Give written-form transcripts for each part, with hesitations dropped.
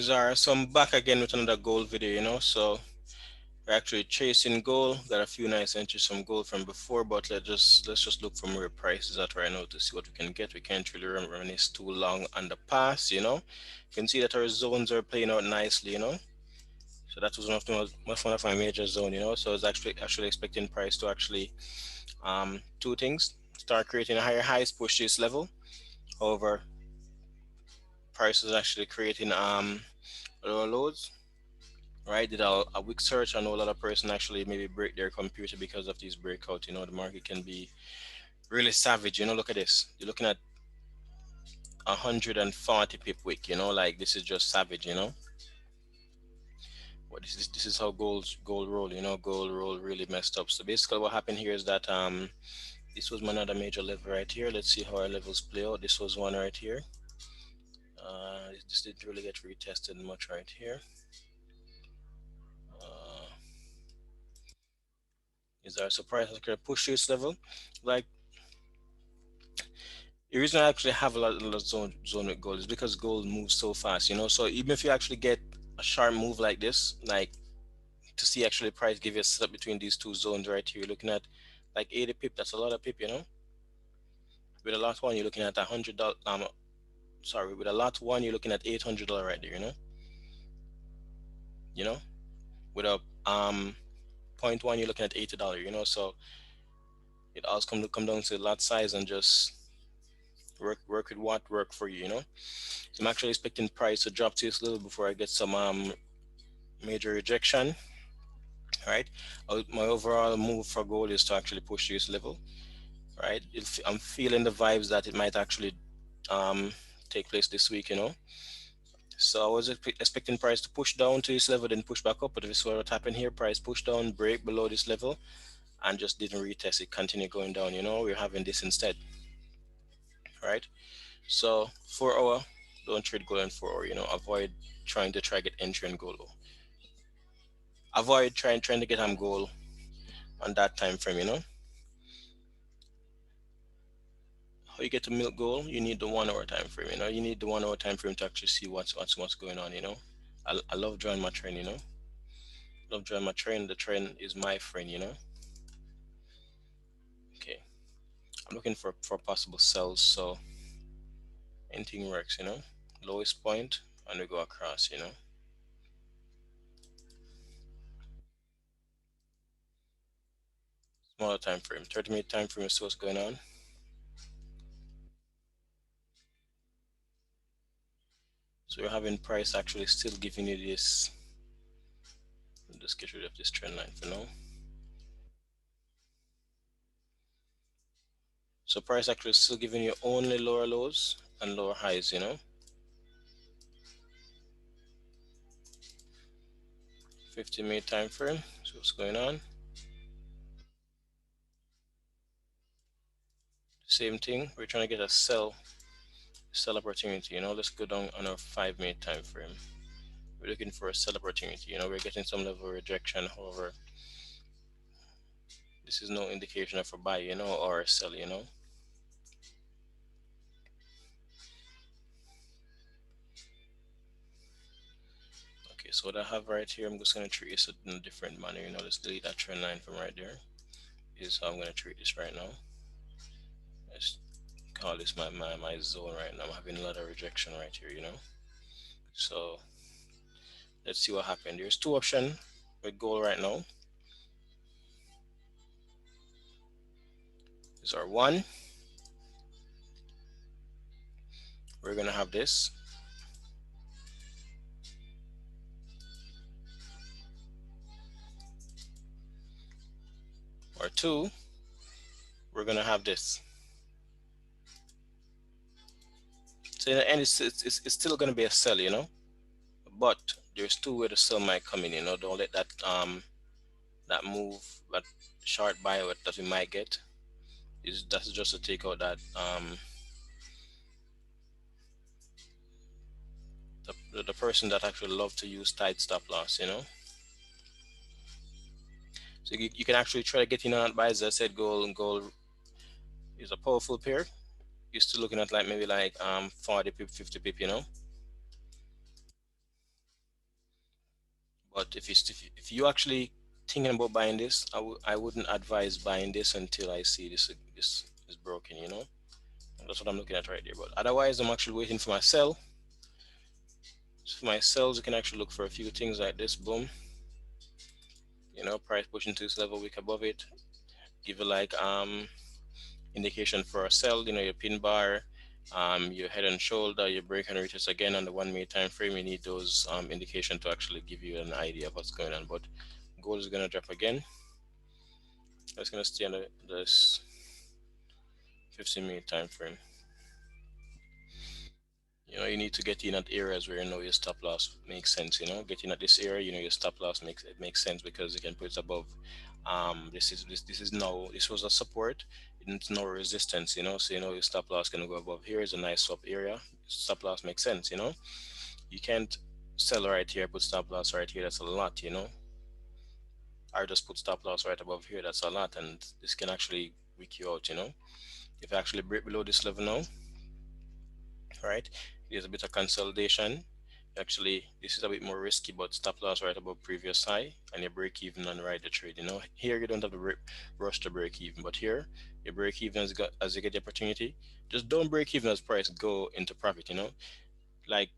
So I'm back again with another gold video, so we're actually chasing gold. Got a few nice entries from gold from before, but let's just look for more prices at right now to see what we can get. We can't really reminisce too long on the past, You can see that our zones are playing out nicely. So that was one of my major zone, So I was actually expecting price to actually two things: start creating a higher highs, push this level. However, price is actually creating lower lows, right? Did a weak search. I know a lot of person actually maybe break their computer because of these breakout. The market can be really savage. Look at this. You're looking at 140 pip wick. Like this is just savage. What this is how gold roll. Gold roll really messed up. So basically, what happened here is that this was another major level right here. Let's see how our levels play out. This was one right here. This didn't really get retested much right here. Uh, is there a surprise? I could push this level, like. The reason I actually have a lot of zone with gold is because gold moves so fast. So even if you actually get a sharp move like this, like to see actually price give you a setup between these two zones right here, you're looking at like 80 pip. That's a lot of pip. With a lot one, you're looking at $100. Sorry, with a lot one, you're looking at $800 right there. You know, with a point one, you're looking at $80. So it all come down to lot size and just work with what work for you. So I'm actually expecting price to drop to this level before I get some major rejection. Right. My overall move for gold is to actually push this level. Right. I'm feeling the vibes that it might actually um, take place this week. So I was expecting price to push down to this level, then push back up. But if this is what happened here, price push down, break below this level, and just didn't retest it, continue going down. We're having this instead. Right. So 4 hour, don't trade gold in 4 hour. Avoid trying to get entry in gold. Avoid trying to get goal on that time frame. How you get to milk goal, you need the 1 hour time frame. You need the 1 hour time frame to actually see what's going on. I love drawing my trend. Love drawing my trend. The trend is my friend. Okay, I'm looking for possible sells, so anything works. Lowest point and we go across. Smaller time frame, 30-minute time frame is what's going on. So we're having price actually still giving you this. Just get rid of this trend line for now. So price actually is still giving you only lower lows and lower highs. 15-minute time frame. So what's going on? Same thing. We're trying to get a sell opportunity. Let's go down on our 5-minute time frame. We're looking for a sell opportunity. We're getting some level of rejection. However, this is no indication of a buy, or a sell. Okay, so what I have right here, I'm just gonna treat this in a different manner. Let's delete that trend line from right there. Is how I'm gonna treat this right now. Let's call this my zone right now. I'm having a lot of rejection right here. So let's see what happened. There's two options with gold right now. These are one. We're gonna have this. Or two, we're gonna have this. So in the end, it's still gonna be a sell. But there's two where the sell might come in. Don't let that move, that short buy that we might get. That's just to take out that the person that actually love to use tight stop loss. So you can actually try to get in on that buy. As I said, gold is a powerful pair. You're still looking at like maybe like 40 pip, 50 pip. But if you actually thinking about buying this, I wouldn't advise buying this until I see this is broken, you know. That's what I'm looking at right here. But otherwise, I'm actually waiting for my sell. So for my sells, you can actually look for a few things like this. Boom, you know, price pushing to this level, wick above it. Give it like indication for a sell. You know, your pin bar, your head and shoulder, your break and retest again on the 1 minute time frame. You need those indication to actually give you an idea of what's going on. But gold is gonna drop again. It's gonna stay on this 15-minute time frame. You know, you need to get in at areas where you know your stop loss makes sense. You know, getting at this area, you know, your stop loss makes sense because you can put it above. This is now, this was a support, it's no resistance. You know, so you know your stop loss can go above. Here is a nice swap area. Stop loss makes sense. You know, you can't sell right here, put stop loss right here. That's a lot. You know, or just put stop loss right above here. That's a lot, and this can actually weak you out. You know, if I actually break below this level now, right? There's a bit of consolidation. Actually, this is a bit more risky, but stop loss right above previous high, and you break even and ride the trade. You know, here you don't have to rush to break even, but here you break even as you get the opportunity. Just don't break even as price go into profit. You know, like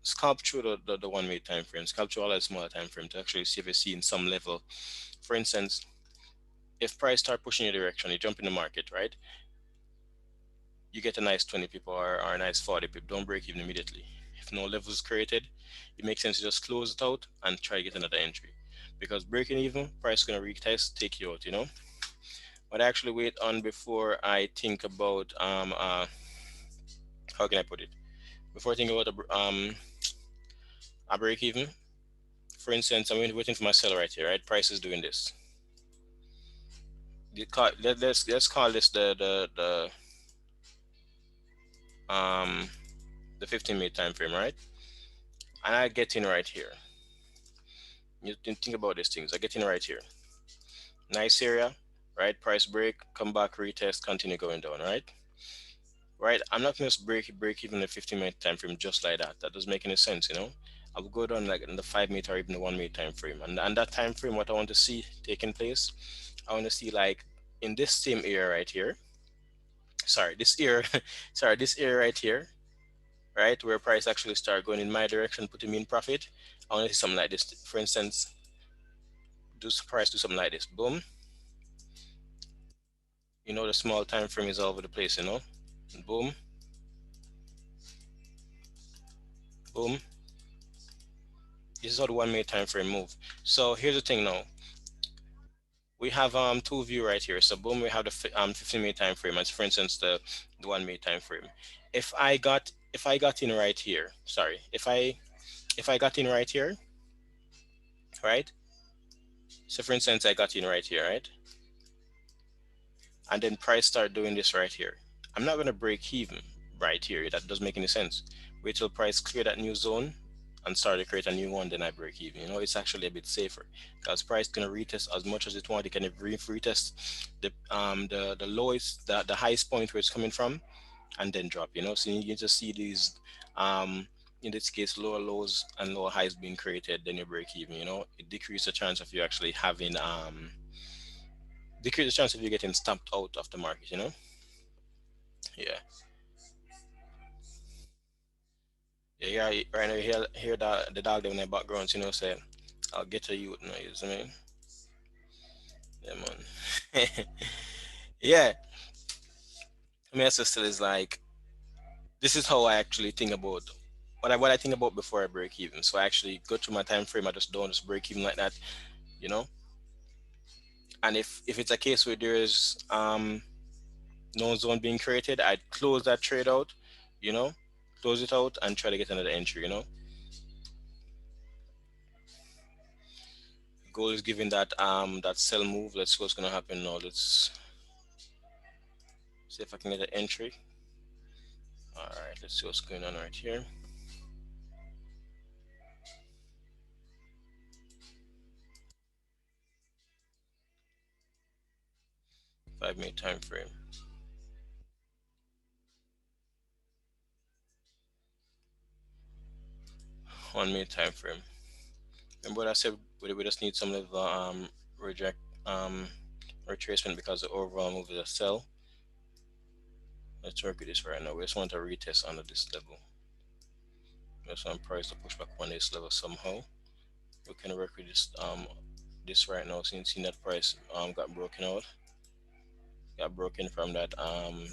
scalp through the 1 minute time frame, scalp through all that smaller time frame to actually see if you see in some level. For instance, if price start pushing your direction, you jump in the market, right? You get a nice 20 people or a nice 40 people. Don't break even immediately. If no levels created, it makes sense to just close it out and try to get another entry. Because breaking even, price is going to retest, take you out, you know. But I actually wait on before I think about how can I put it? Before I think about a break even. For instance, I'm waiting for my seller right here, right? Price is doing this. Let's call this um the 15-minute time frame, right? And I get in right here. You think about these things. I get in right here. Nice area, right? Price break, come back, retest, continue going down, right? Right? I'm not going to break even the 15-minute time frame just like that. That doesn't make any sense, you know? I will go down like in the 5 minute or even the 1 minute time frame. And that time frame, what I want to see taking place, I want to see like in this same area right here. Sorry, this area, sorry, this area right here, right? Where price actually start going in my direction, putting me in profit. I want to see something like this. For instance, price do something like this. Boom. You know, the small time frame is all over the place, you know? Boom, boom. This is how the 1 minute time frame move. So here's the thing now. We have two view right here. So boom, we have the 15-minute time frame as for instance the 1 minute time frame. If I got in right here, sorry, if I got in right here, right? So for instance, I got in right here, right? And then price start doing this right here. I'm not gonna break even right here. That doesn't make any sense. Wait till price clear that new zone and start to create a new one, then I break even. You know, it's actually a bit safer because price gonna retest as much as it want. It can retest the lowest, the highest point where it's coming from, and then drop. You know, so you just see these in this case lower lows and lower highs being created, then you break even. You know, it decreases the chance of you actually having decrease the chance of you getting stamped out of the market, you know? Yeah. Yeah, yeah, right now you hear the dog there in the background, you know, say, I'll get to you, you know, you see me? Yeah, man. Yeah. I mean, sister is like, this is how I actually think about what I think about before I break even. So I actually go through my time frame, I just don't just break even like that, you know? And if it's a case where there is no zone being created, I'd close that trade out, you know, close it out and try to get another entry, you know? Goal is giving that sell move. Let's see what's gonna happen now. Let's see if I can get an entry. All right, let's see what's going on right here. 5 minute time frame. 1 minute time frame. Remember what I said, we just need some level reject um retracement because the overall move is a sell. Let's work with this right now. We just want to retest under this level. We just want price to push back on this level somehow. We can work with this right now, since that price got broken from that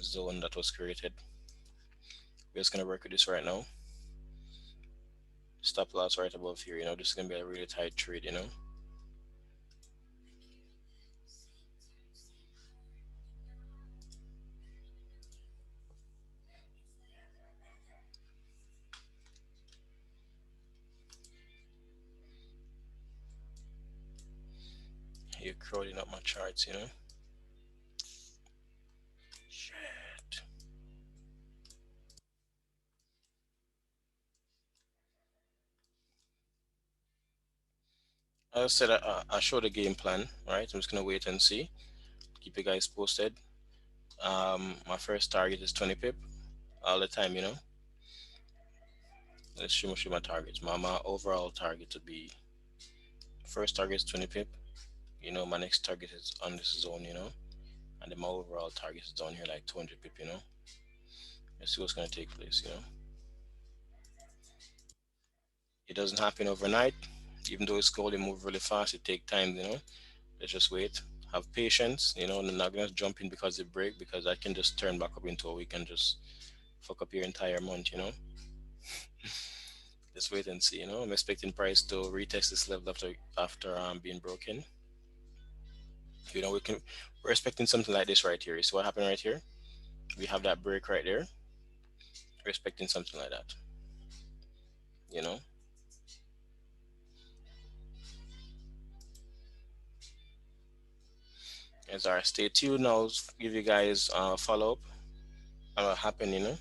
zone that was created. We're just gonna work with this right now. Stop loss right above here. This is gonna be a really tight trade. You're crowding up my charts. Shit. As I said, I showed the game plan, right? I'm just gonna wait and see. Keep you guys posted. My first target is 20 pip all the time. Let's show my targets. My overall target would be, first target is 20 pip. My next target is on this zone. And then my overall target is down here like 200 pip. Let's see what's gonna take place. It doesn't happen overnight. Even though it's cold, it move really fast. It take time. Let's just wait. Have patience. I'm not gonna jump in because it break, because I can just turn back up into a week and just fuck up your entire month. Just wait and see. I'm expecting price to retest this level after being broken. We're expecting something like this right here. So what happened right here? We have that break right there. We're expecting something like that. You know. As I stay tuned, I'll give you guys follow up on what happened.